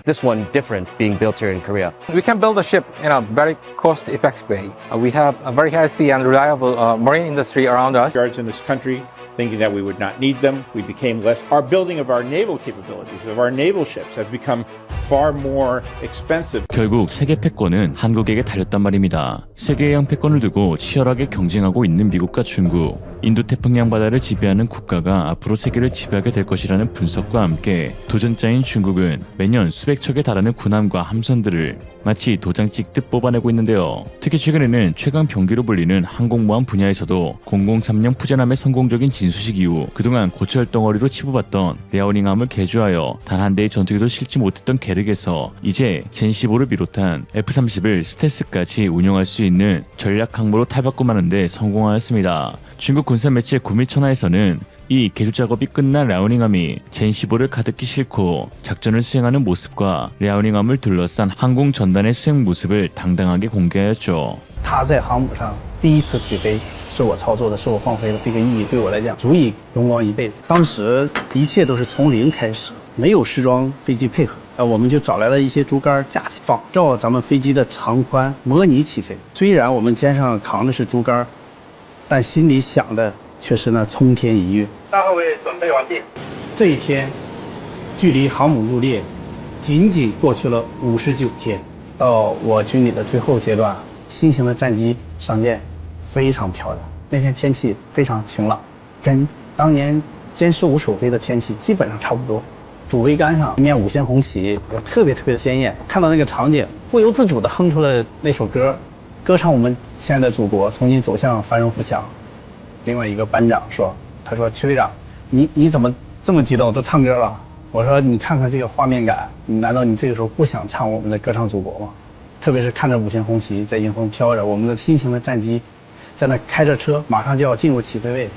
This one different being built here in Korea? We can build a ship in a very cost-effective way. We have a very healthy and reliable marine industry around us. Yards in this country, thinking that we would not need them, we became less. Our building of our naval capabilities, of our naval ships, have become far more expensive. 결국 세계 패권은 한국에게 달렸단 말입니다. 세계의 패권을 두고 치열하게 경쟁하고 있는 미국과 중국, 인도태평양 바다를 지배하는 국가가 앞으로 세계를 지배하게 될 것이라는 분석과 함께 도전자인 중국은 매년 수백 척에 달하는 군함과 함선들을 마치 도장 찍듯 뽑아내고 있는데요. 특히 최근에는 최강 병기로 불리는 항공모함 분야에서도 003형 푸젠함의 성공적인 진수식 이후 그동안 고철 덩어리로 치부받던 레어닝함을 개조하여 단 한 대의 전투기도 실지 못했던 계륵에서 이제 젠15를 비롯한 F-30을 스텔스까지 운용할 수 있는 전략 항모로 탈바꿈하는 데 성공하였습니다. 중국 군사 매체 구미천하에서는 이 개조 작업이 끝난 라우닝함이 젠15를 가득히 싣고 작전을 수행하는 모습과 라우닝함을 둘러싼 항공 전단의 수행 모습을 당당하게 공개하였죠. 它在航母上第一次起飞是我操作的，是我放飞的，这个意义对我来讲足以荣光一辈子。当时一切都是从零开始，没有试装飞机配合，我们就找来了一些竹竿架起，仿照咱们飞机的长宽模拟起飞。虽然我们肩上扛的是竹竿，但心里想的却是那冲天一跃。大后卫准备完毕。这一天，距离航母入列仅仅过去了59天。到我军旅的最后阶段，新型的战机上舰，非常漂亮。那天天气非常晴朗，跟当年歼15首飞的天气基本上差不多。主桅杆上一面五星红旗，特别的鲜艳。看到那个场景，不由自主地哼出了那首歌，歌唱我们亲爱的祖国从今走向繁荣富强。另外一个班长说：“他说曲队长，你怎么这么激动，都唱歌了？”我说：“你看看这个画面感，难道你这个时候不想唱我们的歌唱祖国吗？特别是看着五星红旗在迎风飘着，我们的新型的战机在那开着车，马上就要进入起飞位。”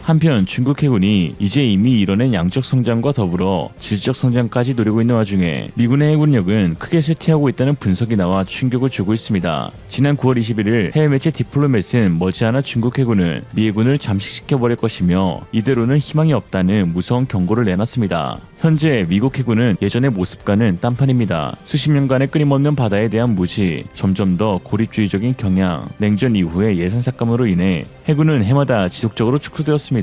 한편 중국 해군이 이제 이미 이뤄낸 양적 성장과 더불어 질적 성장까지 노리고 있는 와중에 미군의 해군력은 크게 쇠퇴하고 있다는 분석이 나와 충격을 주고 있습니다. 지난 9월 21일 해외 매체 디플로맷은 머지않아 중국 해군은 미 해군을 잠식시켜버릴 것이며 이대로는 희망이 없다는 무서운 경고를 내놨습니다. 현재 미국 해군은 예전의 모습과는 딴판입니다. 수십 년간의 끊임없는 바다에 대한 무지, 점점 더 고립주의적인 경향, 냉전 이후의 예산 삭감으로 인해 해군은 해마다 지속적으로 축소되었습니다.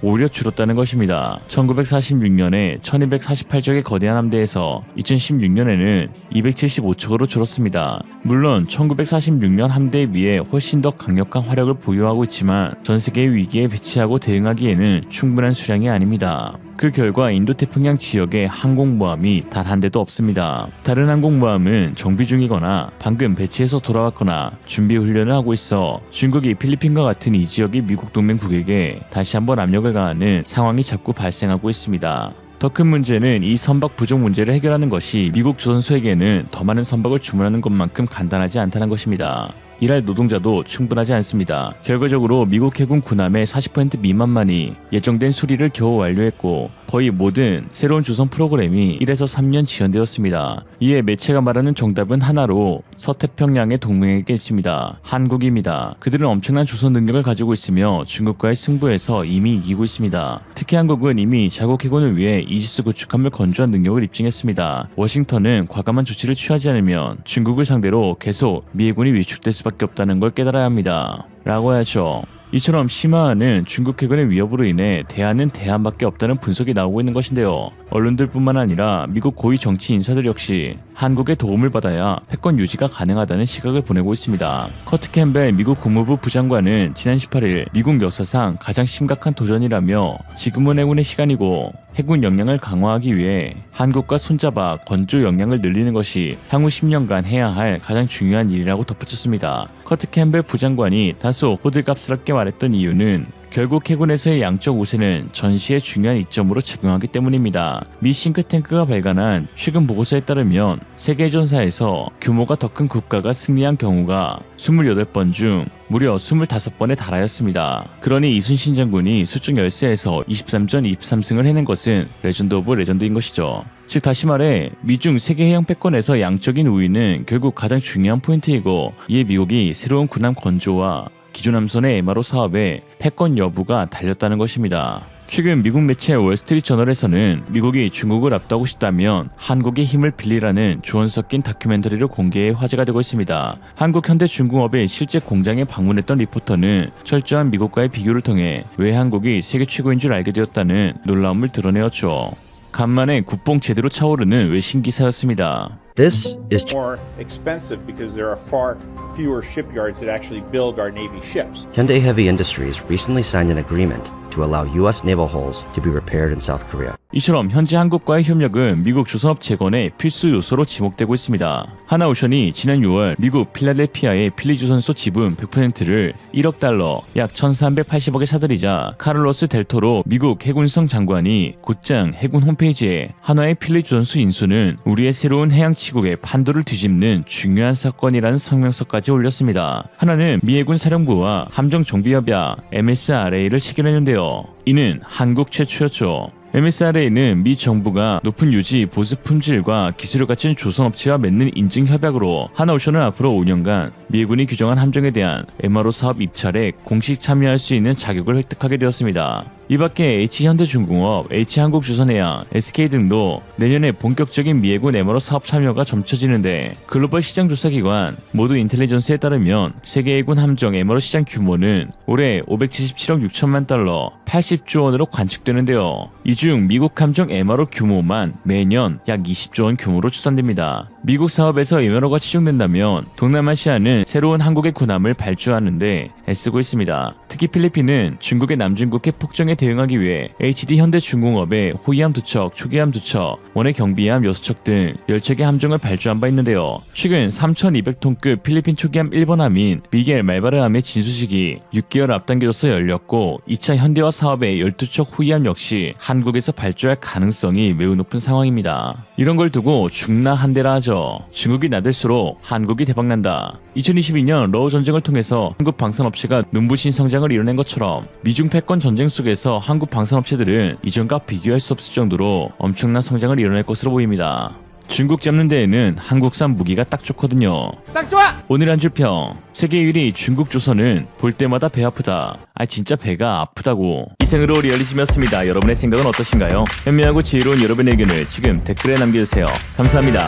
오히려 줄었다는 것입니다. 1946년에 1248척의 거대한 함대에서 2016년에는 275척으로 줄었습니다. 물론 1946년 함대에 비해 훨씬 더 강력한 화력을 보유하고 있지만 전 세계의 위기에 배치하고 대응하기에는 충분한 수량이 아닙니다. 그 결과 인도태평양 지역에 항공모함이 단 한 대도 없습니다. 다른 항공모함은 정비 중이거나 방금 배치해서 돌아왔거나 준비훈련을 하고 있어 중국이 필리핀과 같은 이 지역의 미국 동맹국에게 다시 한번 압력을 가하는 상황이 자꾸 발생하고 있습니다. 더 큰 문제는 이 선박 부족 문제를 해결하는 것이 미국 조선소에게는 더 많은 선박을 주문하는 것만큼 간단하지 않다는 것입니다. 일할 노동자도 충분하지 않습니다. 결과적으로 미국 해군 군함의 40% 미만만이 예정된 수리를 겨우 완료했고 거의 모든 새로운 조선 프로그램이 1에서 3년 지연되었습니다. 이에 매체가 말하는 정답은 하나로 서태평양의 동맹에게 있습니다. 한국입니다. 그들은 엄청난 조선 능력을 가지고 있으며 중국과의 승부에서 이미 이기고 있습니다. 특히 한국은 이미 자국 해군을 위해 이지스 구축함을 건조한 능력을 입증했습니다. 워싱턴은 과감한 조치를 취하지 않으면 중국을 상대로 계속 미 해군이 위축될 수밖에 없다는 걸 깨달아야 합니다. 라고 하죠. 이처럼 심화하는 중국 해군의 위협으로 인해 대안은 대안밖에 없다는 분석이 나오고 있는 것인데요. 언론들뿐만 아니라 미국 고위 정치 인사들 역시 한국의 도움을 받아야 패권 유지가 가능하다는 시각을 보내고 있습니다. 커트 캠벨 미국 국무부 부장관은 지난 18일 미국 역사상 가장 심각한 도전이라며 지금은 해군의 시간이고 해군 역량을 강화하기 위해 한국과 손잡아 건조 역량을 늘리는 것이 향후 10년간 해야 할 가장 중요한 일이라고 덧붙였습니다. 커트 캠벨 부장관이 다소 호들갑스럽게 말했던 이유는 결국 해군에서의 양적 우세는 전시의 중요한 이점으로 작용하기 때문입니다. 미 싱크탱크가 발간한 최근 보고서에 따르면 세계 전사에서 규모가 더 큰 국가가 승리한 경우가 28번 중 무려 25번에 달하였습니다. 그러니 이순신 장군이 수중 열세에서 23전 23승을 해낸 것은 레전드 오브 레전드인 것이죠. 즉 다시 말해 미중 세계 해양 패권에서 양적인 우위는 결국 가장 중요한 포인트이고 이에 미국이 새로운 군함 건조와 기존 함선의 MRO 사업에 패권 여부가 달렸다는 것입니다. 최근 미국 매체 월스트리트저널에서는 미국이 중국을 압도하고 싶다면 한국의 힘을 빌리라는 조언 섞인 다큐멘터리를 공개해 화제가 되고 있습니다. 한국 현대중공업의 실제 공장에 방문했던 리포터는 철저한 미국과의 비교를 통해 왜 한국이 세계 최고인 줄 알게 되었다는 놀라움을 드러내었죠. 간만에 국뽕 제대로 차오르는 외신 기사였습니다. This is More expensive because there are far fewer shipyards that actually build our Navy ships. Hyundai Heavy Industries recently signed an agreement to allow U.S. naval hulls to be repaired in South Korea. 이처럼 현재 한국과의 협력은 미국 조선업 재건의 필수 요소로 지목되고 있습니다. 하나오션이 지난 6월 미국 필라델피아의 필리조선소 지분 100%를 1억 달러, 약 1,380억에 사들이자 카를로스 델토로 미국 해군성 장관이 곧장 해군 홈페이지에 한화의 필리조선소 인수는 우리의 새로운 해양치국의 판도를 뒤집는 중요한 사건이라는 성명서까지 올렸습니다. 한화는 미 해군 사령부와 함정정비협약 MSRA를 체결했는데요. 이는 한국 최초였죠. MSRA는 미 정부가 높은 유지, 보수 품질과 기술을 갖춘 조선업체와 맺는 인증 협약으로 하나오션은 앞으로 5년간 미 해군이 규정한 함정에 대한 MRO 사업 입찰에 공식 참여할 수 있는 자격을 획득하게 되었습니다. 이 밖에 H현대중공업, H한국조선해양, SK 등도 내년에 본격적인 미 해군 MRO 사업 참여가 점쳐지는데 글로벌 시장조사기관 모두 인텔리전스에 따르면 세계 해군 함정 MRO 시장 규모는 올해 577억 6천만 달러, 80조 원으로 관측되는데요. 이 중 미국 함정 MRO 규모만 매년 약 20조 원 규모로 추산됩니다. 미국 사업에서 MRO가 치중된다면 동남아시아는 새로운 한국의 군함을 발주하는데 애쓰고 있습니다. 특히 필리핀은 중국의 남중국해 폭정에 대응하기 위해 HD 현대중공업의 호위함 2척, 초기함 2척, 원해 경비함 6척 등 10척의 함정을 발주한 바 있는데요. 최근 3,200톤급 필리핀 초기함 1번함인 미겔 말바르함의 진수식이 6개월 앞당겨져서 열렸고 2차 현대화 사업의 12척 호위함 역시 한국에서 발주할 가능성이 매우 높은 상황입니다. 이런 걸 두고 중나 한대라 하죠. 중국이 나댈수록 한국이 대박난다. 2022년 러우 전쟁을 통해서 한국 방산업체가 눈부신 성장을 이뤄낸 것처럼 미중 패권 전쟁 속에서 한국 방산업체들은 이전과 비교할 수 없을 정도로 엄청난 성장을 이뤄낼 것으로 보입니다. 중국 잡는 데에는 한국산 무기가 딱 좋거든요. 딱 좋아! 오늘 한 줄 평. 세계 1위 중국 조선은 볼 때마다 배 아프다. 진짜 배가 아프다고. 이상으로 리얼리즘이었습니다. 여러분의 생각은 어떠신가요? 현명하고 지혜로운 여러분의 의견을 지금 댓글에 남겨주세요. 감사합니다.